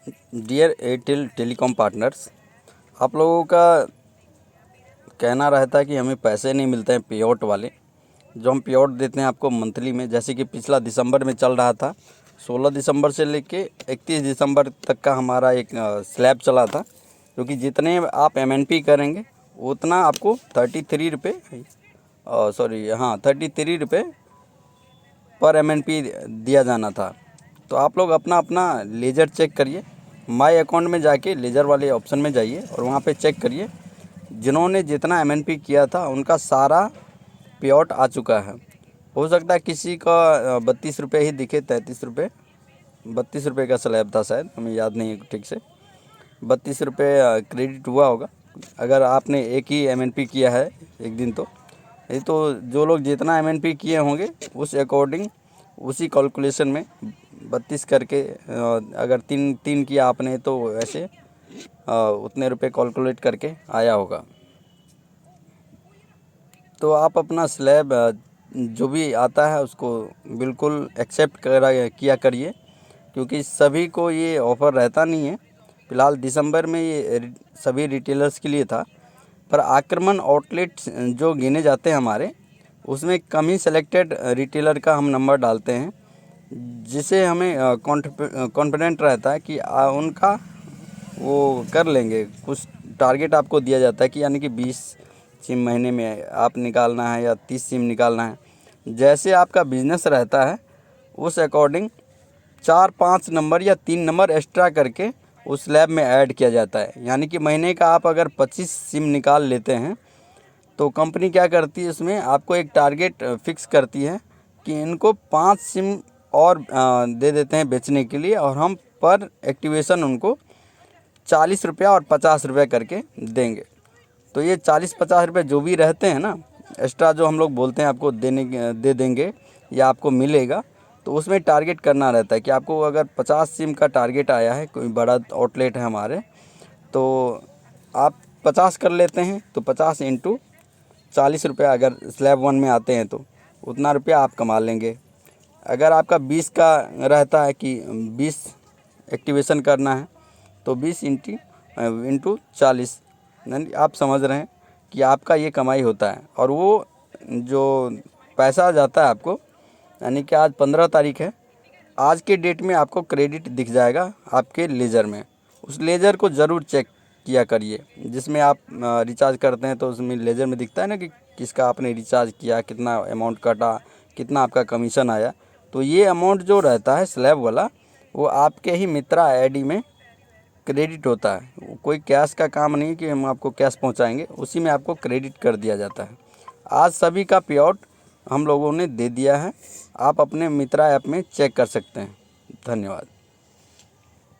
Dear Airtel telecom partners, आप लोगों का कहना रहता है कि हमें पैसे नहीं मिलते हैं पेआउट वाले, जो हम पेआउट देते हैं आपको मंथली में। जैसे कि पिछला दिसंबर में चल रहा था, 16 दिसंबर से लेके 31 दिसंबर तक का हमारा एक स्लैब चला था, क्योंकि जितने आप एमएनपी करेंगे उतना आपको 33 रुपये 33 रुपये पर एमएनपी दिया जाना था। तो आप लोग अपना अपना लेजर चेक करिए, माय अकाउंट में जाके लेजर वाले ऑप्शन में जाइए और वहाँ पे चेक करिए। जिन्होंने जितना एमएनपी किया था उनका सारा पेआउट आ चुका है। हो सकता है किसी का 32 रुपये ही दिखे, 33 रुपये 32 रुपये का स्लैब था शायद, हमें याद नहीं है ठीक से। 32 रुपये क्रेडिट हुआ होगा अगर आपने एक ही एमएनपी किया है एक दिन। तो ये तो जो लोग जितना एमएनपी किए होंगे उस अकॉर्डिंग उसी कैलकुलेशन में 32 करके अगर तीन किया आपने तो ऐसे उतने रुपए कैलकुलेट करके आया होगा। तो आप अपना स्लैब जो भी आता है उसको बिल्कुल एक्सेप्ट किया करिए, क्योंकि सभी को ये ऑफ़र रहता नहीं है। फ़िलहाल दिसंबर में ये सभी रिटेलर्स के लिए था, पर आक्रमण आउटलेट जो गिने जाते हैं हमारे, उसमें कम ही सेलेक्टेड रिटेलर का हम नंबर डालते हैं, जिसे हमें कॉन्फिडेंट रहता है कि उनका वो कर लेंगे। कुछ टारगेट आपको दिया जाता है कि यानी कि 20 सिम महीने में आप निकालना है या 30 सिम निकालना है। जैसे आपका बिज़नेस रहता है उस अकॉर्डिंग 4-5 नंबर या 3 नंबर एक्स्ट्रा करके उस स्लैब में ऐड किया जाता है। यानी कि महीने का आप अगर 25 सिम निकाल लेते हैं तो कंपनी क्या करती है, इसमें आपको एक टारगेट फिक्स करती है कि इनको 5 सिम और दे देते हैं बेचने के लिए, और हम पर एक्टिवेशन उनको 40 रुपया और 50 रुपये करके देंगे। तो ये 40-50 रुपये जो भी रहते हैं ना एक्स्ट्रा, जो हम लोग बोलते हैं आपको दे देंगे या आपको मिलेगा, तो उसमें टारगेट करना रहता है कि आपको अगर 50 सिम का टारगेट आया है, कोई बड़ा आउटलेट है हमारे, तो आप 50 कर लेते हैं तो 50 इंटू 40 रुपया अगर स्लैब 1 में आते हैं तो उतना रुपया आप कमा लेंगे। अगर आपका 20 का रहता है कि 20 एक्टिवेशन करना है तो 20 इंटू 40, यानी आप समझ रहे हैं कि आपका ये कमाई होता है। और वो जो पैसा जाता है आपको, यानी कि आज 15 तारीख है, आज के डेट में आपको क्रेडिट दिख जाएगा आपके लेजर में। उस लेजर को ज़रूर चेक किया करिए, जिसमें आप रिचार्ज करते हैं तो उसमें लेजर में दिखता है ना कि किसका आपने रिचार्ज किया, कितना अमाउंट कटा, कितना आपका कमीशन आया। तो ये अमाउंट जो रहता है स्लैब वाला, वो आपके ही मित्रा आईडी में क्रेडिट होता है। कोई कैश का काम नहीं कि हम आपको कैश पहुंचाएंगे, उसी में आपको क्रेडिट कर दिया जाता है। आज सभी का पेआउट हम लोगों ने दे दिया है, आप अपने मित्रा ऐप में चेक कर सकते हैं। धन्यवाद।